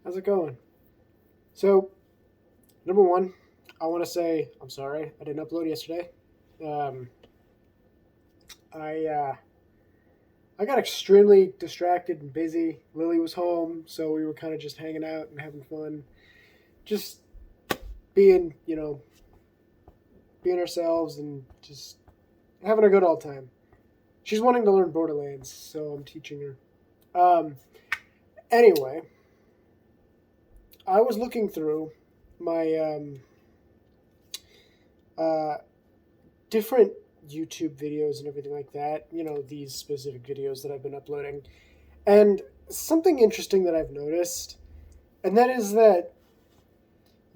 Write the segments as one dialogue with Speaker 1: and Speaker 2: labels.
Speaker 1: How's it going? So, number one, I want to say I'm sorry I didn't upload yesterday. Um, I I got extremely distracted and busy. Lily was home, so we were kind of just hanging out and having fun, just being being ourselves and just having a good old time. She's wanting to learn Borderlands, so I'm teaching her. Anyway, I was looking through my uh, different YouTube videos and everything like that. These specific videos that I've been uploading. And something interesting that I've noticed, and that is that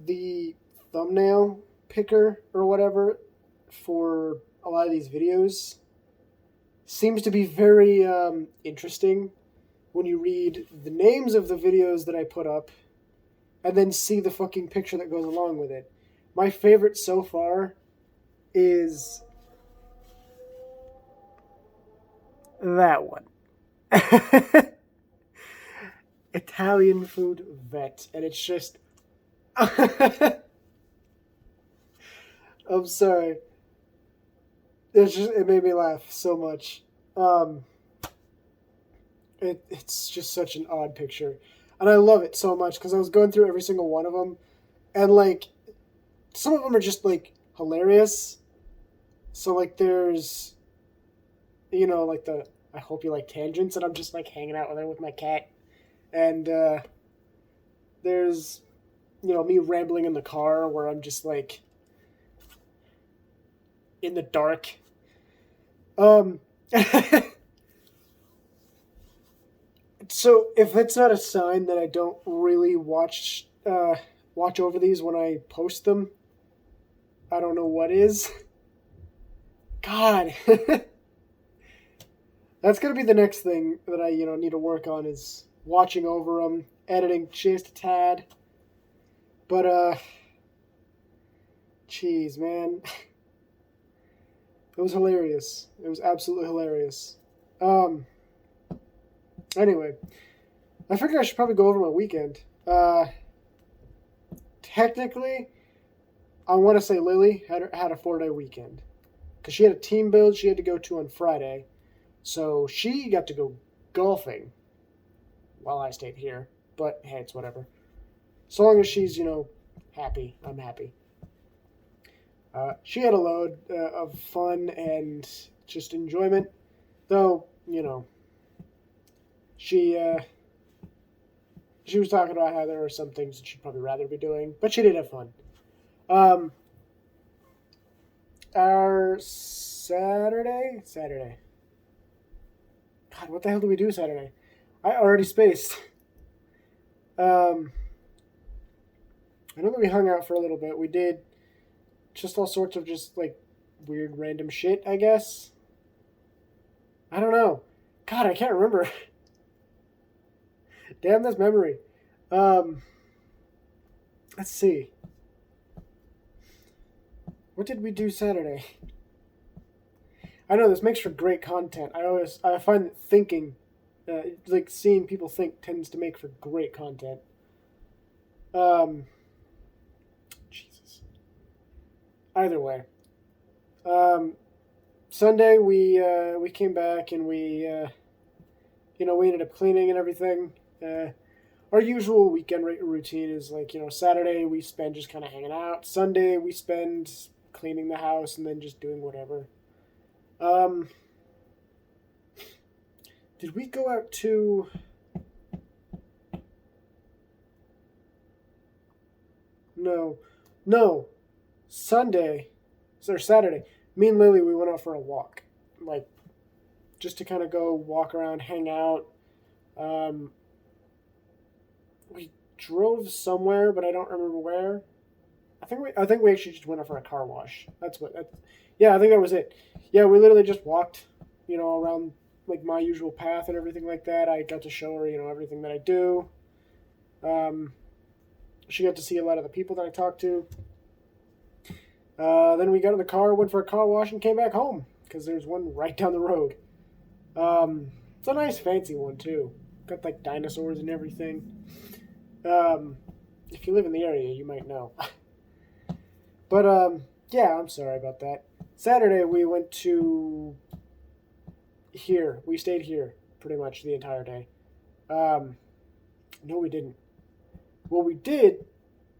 Speaker 1: the thumbnail picker or whatever for a lot of these videos seems to be very interesting when you read the names of the videos that I put up and then see the fucking picture that goes along with it. My favorite so far is that one. Italian food vet, and it's just. I'm sorry. It made me laugh so much. Um, it's just such an odd picture, and I love it so much because I was going through every single one of them, and like some of them are just like hilarious. So like there's, like the I hope you like tangents, and I'm just like hanging out with her with my cat, and there's me rambling in the car where I'm just like in the dark. Um, so if that's not a sign that I don't really watch over these when I post them, I don't know what is. God, that's gonna be the next thing that I need to work on is watching over them, editing just a tad. But jeez, man, it was hilarious. It was absolutely hilarious. Um, anyway, I figured I should probably go over my weekend. Technically, I want to say Lily had a 4 day weekend because she had a team build she had to go to on Friday, so she got to go golfing while I stayed here. But hey, it's whatever. So long as she's happy, I'm happy. She had a load of fun and just enjoyment, though she she was talking about how there are some things that she'd probably rather be doing, but she did have fun. Um, our Saturday. God, what the hell did we do Saturday? I already spaced. Um, I know that we hung out for a little bit. We did just all sorts of just like weird random shit, I guess. I don't know. God, I can't remember. Damn, this memory. Um, let's see. What did we do Saturday? I know this makes for great content. I find that thinking, like seeing people think, tends to make for great content. Um, Jesus. Either way, um, Sunday we came back and we ended up cleaning and everything. Our usual weekend routine is like Saturday we spend just kind of hanging out. Sunday we spend cleaning the house and then just doing whatever. Um, did we go out to? No, no. Sunday, or Saturday. Me and Lily we went out for a walk, like just to kind of go walk around, hang out. Um, we drove somewhere, but I don't remember where. I think we actually just went out for a car wash. That's what. Yeah, I think that was it. Yeah, we literally just walked, around like my usual path and everything like that. I got to show her, everything that I do. Um, she got to see a lot of the people that I talked to. Then we got in the car, went for a car wash, and came back home because there's one right down the road. It's a nice fancy one too. Got like dinosaurs and everything. If you live in the area, you might know. But yeah, I'm sorry about that. Saturday we went to here. We stayed here pretty much the entire day. Um, no, we didn't. What we did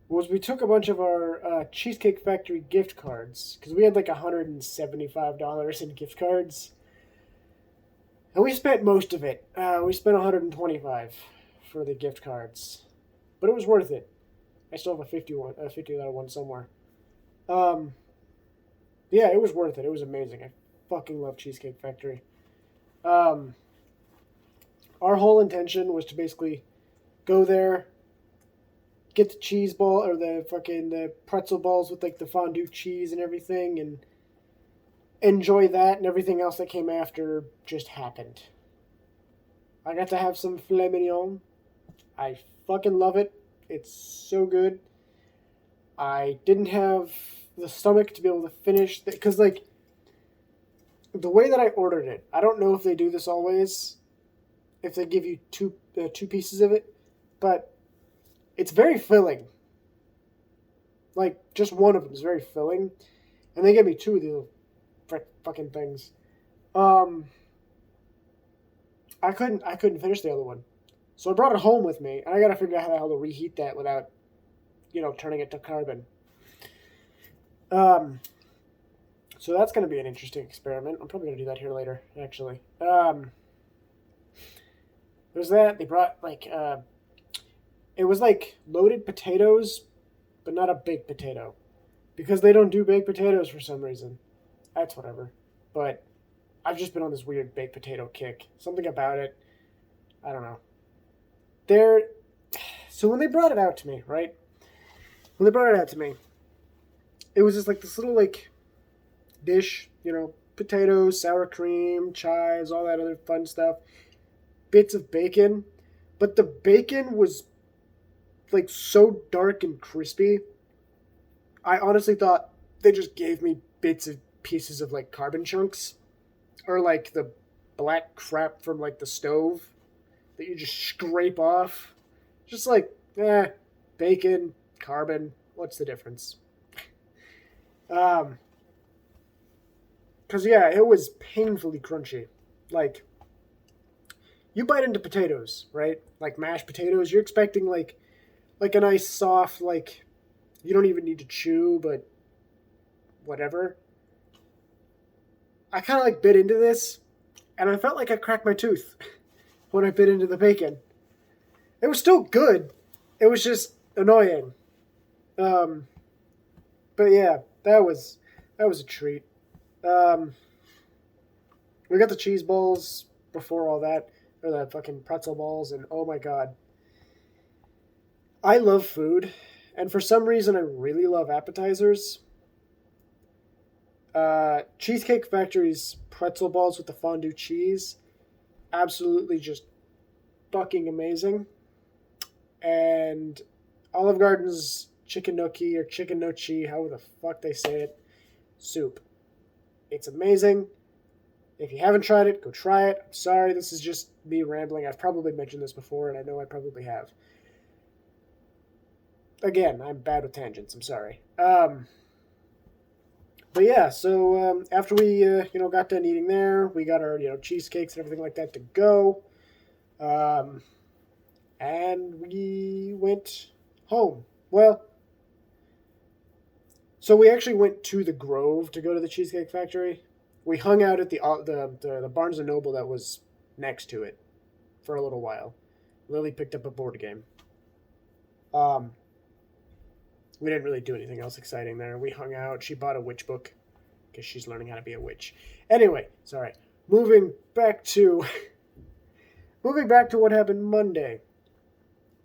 Speaker 1: was we took a bunch of our Cheesecake Factory gift cards because we had like $175 in gift cards, and we spent most of it. We spent 125 for the gift cards, but it was worth it. I still have a $50 one somewhere. Um, yeah, it was worth it. It was amazing. I fucking love Cheesecake Factory. Um, our whole intention was to basically go there, get the cheese ball or the pretzel balls with like the fondue cheese and everything, and enjoy that, and everything else that came after just happened. I got to have some filet mignon. I fucking love it. It's so good. I didn't have the stomach to be able to finish because like the way that I ordered it, I don't know if they do this always. If they give you two pieces of it, but it's very filling. Like just one of them is very filling, and they gave me two of the fucking things. Um, I couldn't finish the other one, so I brought it home with me, and I gotta figure out how the hell to reheat that without, turning it to carbon. Um, so that's gonna be an interesting experiment. I'm probably gonna do that here later, actually. There's that. They brought it was like loaded potatoes, but not a baked potato, because they don't do baked potatoes for some reason. That's whatever. But I've just been on this weird baked potato kick. Something about it, I don't know. They're so when they brought it out to me, right? When they brought it out to me, it was just like this little like dish, potatoes, sour cream, chives, all that other fun stuff, bits of bacon, but the bacon was like so dark and crispy. I honestly thought they just gave me bits of pieces of like carbon chunks or like the black crap from like the stove that you just scrape off. Just like, bacon, carbon, what's the difference? Um, cause yeah, it was painfully crunchy. Like, you bite into potatoes, right? Like mashed potatoes, you're expecting like a nice soft, like, you don't even need to chew, but whatever. I kind of like bit into this, and I felt like I cracked my tooth when I bit into the bacon. It was still good. It was just annoying. Um, but yeah, that was a treat. Um, we got the cheese balls before all that, or the fucking pretzel balls, and oh my god, I love food, and for some reason I really love appetizers. Cheesecake Factory's pretzel balls with the fondue cheese, absolutely just fucking amazing. And Olive Garden's chicken gnocchi or chicken nochi, however the fuck they say it, soup. It's amazing. If you haven't tried it, go try it. I'm sorry, this is just me rambling. I've probably mentioned this before, and I know I probably have. Again, I'm bad with tangents. I'm sorry. But yeah, so after we got done eating there, we got our cheesecakes and everything like that to go, um, and we went home. Well, so we actually went to the Grove to go to the Cheesecake Factory. We hung out at the Barnes and Noble that was next to it for a little while. Lily picked up a board game. Um, we didn't really do anything else exciting there. We hung out. She bought a witch book because she's learning how to be a witch. Anyway, sorry. Moving back to moving back to what happened Monday.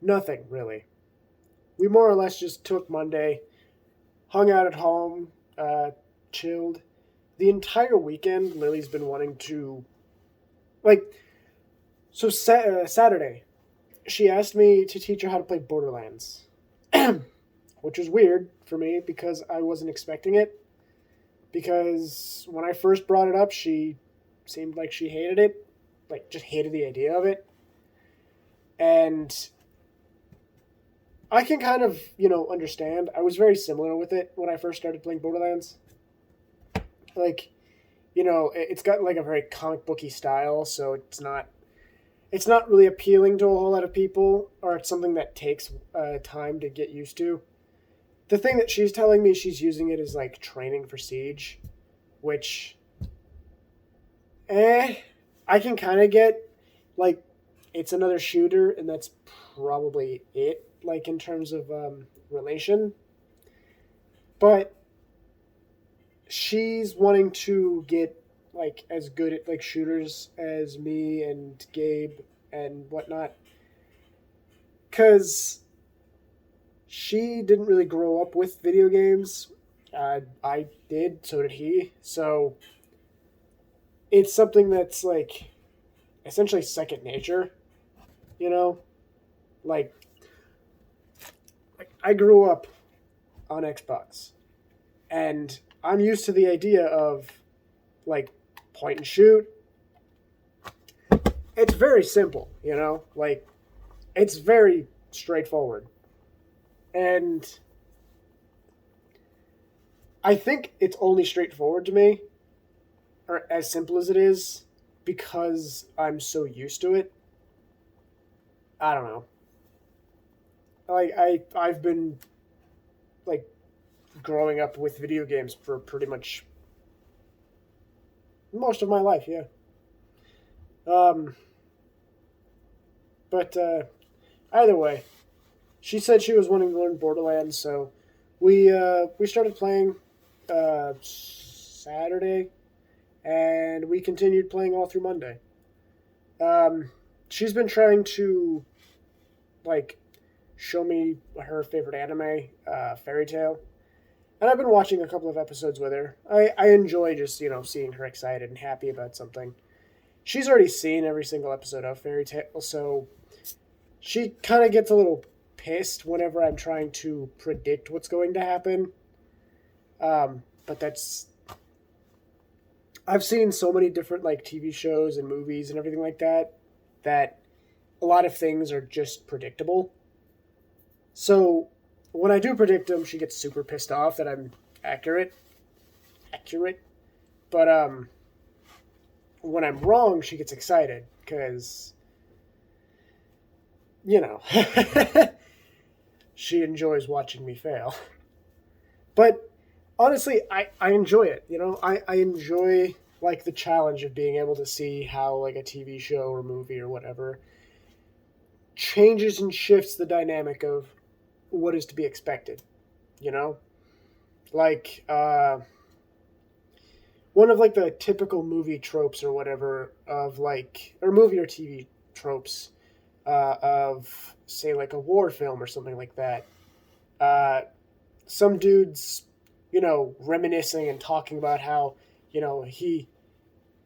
Speaker 1: Nothing really. We more or less just took Monday, hung out at home, chilled. The entire weekend, Lily's been wanting to, like, so Saturday, she asked me to teach her how to play Borderlands, which was weird for me because I wasn't expecting it. Because when I first brought it up, she seemed like she hated it, like just hated the idea of it. And I can kind of, understand. I was very similar with it when I first started playing Borderlands. Like, it's got like a very comic booky style, so it's not really appealing to a whole lot of people, or it's something that takes time to get used to. The thing that she's telling me she's using it is like training for Siege, which, eh, I can kind of get. Like, it's another shooter, and that's probably it. Like in terms of relation, but she's wanting to get like as good at like shooters as me and Gabe and whatnot, because she didn't really grow up with video games. I did, so did he. So it's something that's like essentially second nature, you know? Like, I grew up on Xbox, and I'm used to the idea of like point and shoot. It's very simple, Like, it's very straightforward. And I think it's only straightforward to me, or as simple as it is, because I'm so used to it. I don't know. Like I've been like growing up with video games for pretty much most of my life, yeah. Um, but either way, she said she was wanting to learn Borderlands, so we started playing Saturday, and we continued playing all through Monday. Um, she's been trying to like show me her favorite anime, Fairy Tale, and I've been watching a couple of episodes with her. I enjoy just seeing her excited and happy about something. She's already seen every single episode of Fairy Tale, so she kind of gets a little pissed whenever I'm trying to predict what's going to happen. But that's I've seen so many different like TV shows and movies and everything like that that a lot of things are just predictable. So when I do predict them, she gets super pissed off that I'm accurate, accurate. But when I'm wrong, she gets excited because you know she enjoys watching me fail. But honestly, I enjoy it. I enjoy like the challenge of being able to see how like a TV show or movie or whatever changes and shifts the dynamic of what is to be expected. You know, like one of like the typical movie tropes or whatever of like or movie or TV tropes of say like a war film or something like that. Uh, some dudes, reminiscing and talking about how how he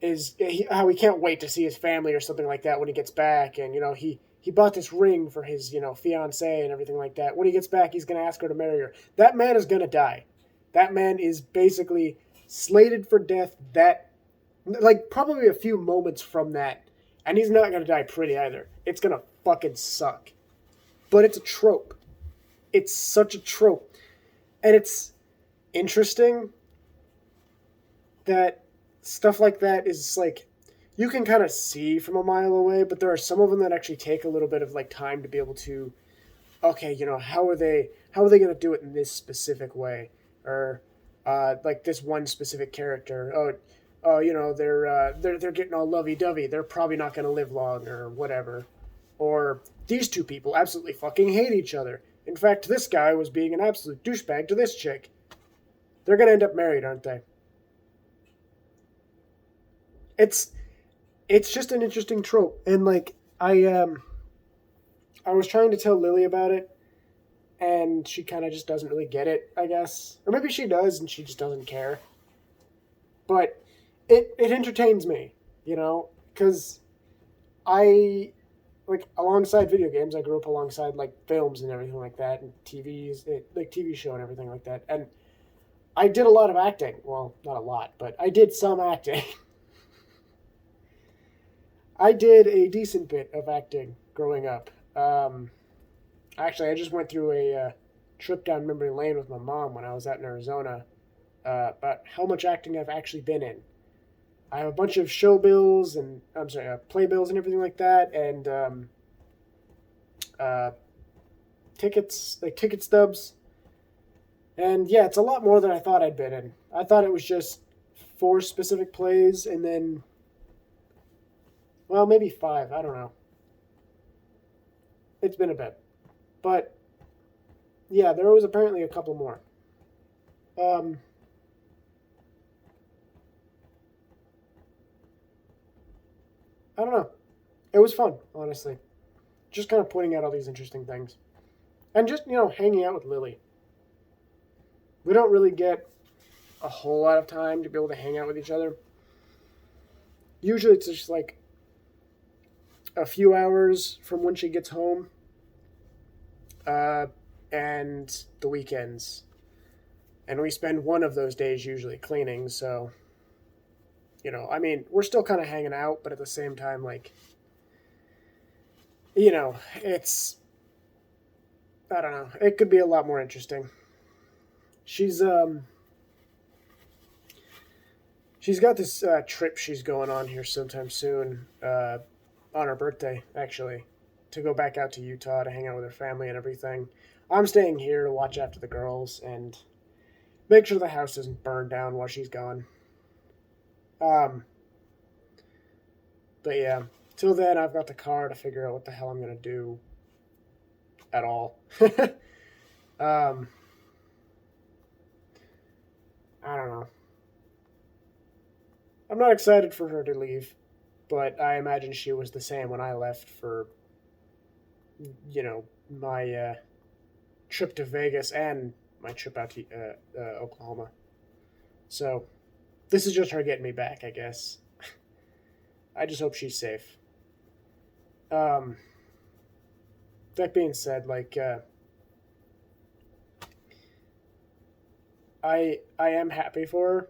Speaker 1: can't wait to see his family or something like that when he gets back, and he bought this ring for his fiance and everything like that. When he gets back, he's gonna ask her to marry her. That man is gonna die. That man is basically slated for death. That like probably a few moments from that, and he's not gonna die pretty either. It's gonna fucking suck. But it's a trope. It's such a trope, and it's interesting that stuff like that is like you can kind of see from a mile away, but there are some of them that actually take a little bit of like time to be able to okay, how are they going to do it in this specific way, or like this one specific character. Oh, they're getting all lovey dovey. They're probably not going to live long or whatever. Or these two people absolutely fucking hate each other. In fact, this guy was being an absolute douchebag to this chick. They're going to end up married, aren't they? It's it's just an interesting trope, and like I was trying to tell Lily about it, and she kind of just doesn't really get it, I guess, or maybe she does and she just doesn't care. But it entertains me, because I like alongside video games, I grew up alongside like films and everything like that, and like TV show and everything like that, and I did a lot of acting. Well, not a lot, but I did some acting. I did a decent bit of acting growing up. Actually, I just went through a trip down memory lane with my mom when I was out in Arizona about how much acting I've actually been in. I have a bunch of show bills and I'm sorry, play bills and everything like that, and uh, ticket stubs. And yeah, it's a lot more than I thought I'd been in. I thought it was just four specific plays and then, well, maybe five. I don't know. It's been a bit. But yeah, there was apparently a couple more. Um, I don't know. It was fun, honestly. Just kind of pointing out all these interesting things. And just, hanging out with Lily. We don't really get a whole lot of time to be able to hang out with each other. Usually it's just like a few hours from when she gets home, uh, and the weekends. And we spend one of those days usually cleaning, so, I mean, we're still kind of hanging out, but at the same time, like, it's, I don't know, it could be a lot more interesting. She's, she's got this trip she's going on here sometime soon, on her birthday, actually, to go back out to Utah to hang out with her family and everything. I'm staying here to watch after the girls and make sure the house doesn't burn down while she's gone. Um, but yeah, till then, I've got the car to figure out what the hell I'm gonna do at all. um, I don't know. I'm not excited for her to leave, but I imagine she was the same when I left for my trip to Vegas and my trip out to Oklahoma. So this is just her getting me back, I guess. I just hope she's safe. Um, that being said, like I am happy for her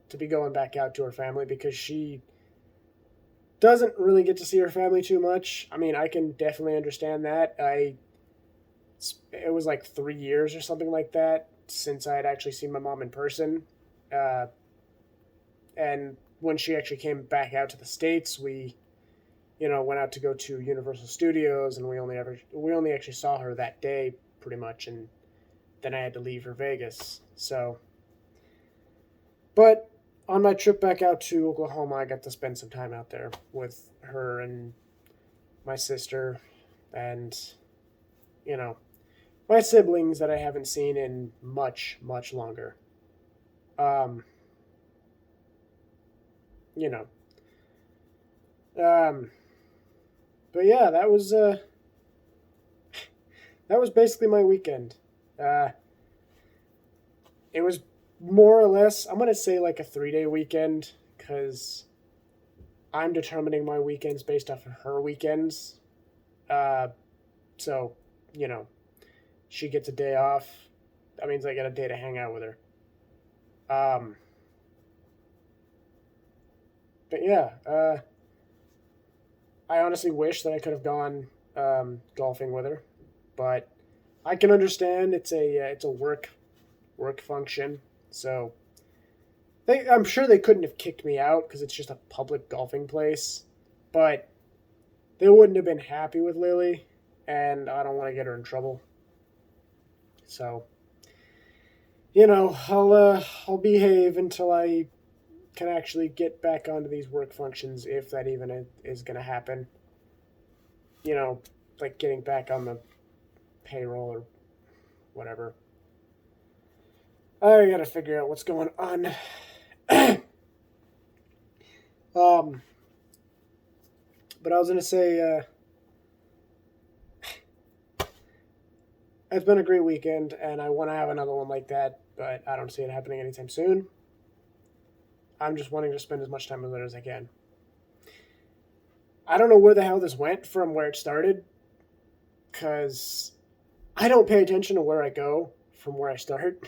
Speaker 1: to be going back out to her family because she doesn't really get to see her family too much. I mean, I can definitely understand that. It was like 3 years or something like that since I had actually seen my mom in person. Uh, and when she actually came back out to the states, we went out to go to Universal Studios, and we only actually saw her that day pretty much, and then I had to leave for Vegas. So, but on my trip back out to Oklahoma, I got to spend some time out there with her and my sister, and you know my siblings that I haven't seen in much much longer. Um, you know, um, but yeah, that was basically my weekend. Uh, it was more or less, I'm gonna say like a 3 day weekend because I'm determining my weekends based off of her weekends. Uh, so you know, she gets a day off. That means I get a day to hang out with her. Um, but yeah, I honestly wish that I could have gone golfing with her, but I can understand it's a work function. So I'm sure they couldn't have kicked me out because it's just a public golfing place, but they wouldn't have been happy with Lily, and I don't want to get her in trouble. So I'll behave until I can actually get back onto these work functions if that even is going to happen. You know, like getting back on the payroll or whatever. I gotta figure out what's going on. um, but I was gonna say, it's been a great weekend, and I want to have another one like that, but I don't see it happening anytime soon. I'm just wanting to spend as much time with it as I can. I don't know where the hell this went from where it started, because I don't pay attention to where I go from where I start.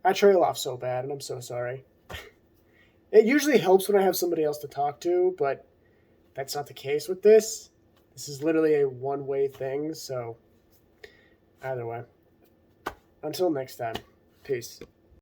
Speaker 1: I trail off so bad, and I'm so sorry. It usually helps when I have somebody else to talk to, but that's not the case with this. This is literally a one-way thing, so Either way. Until next time, peace.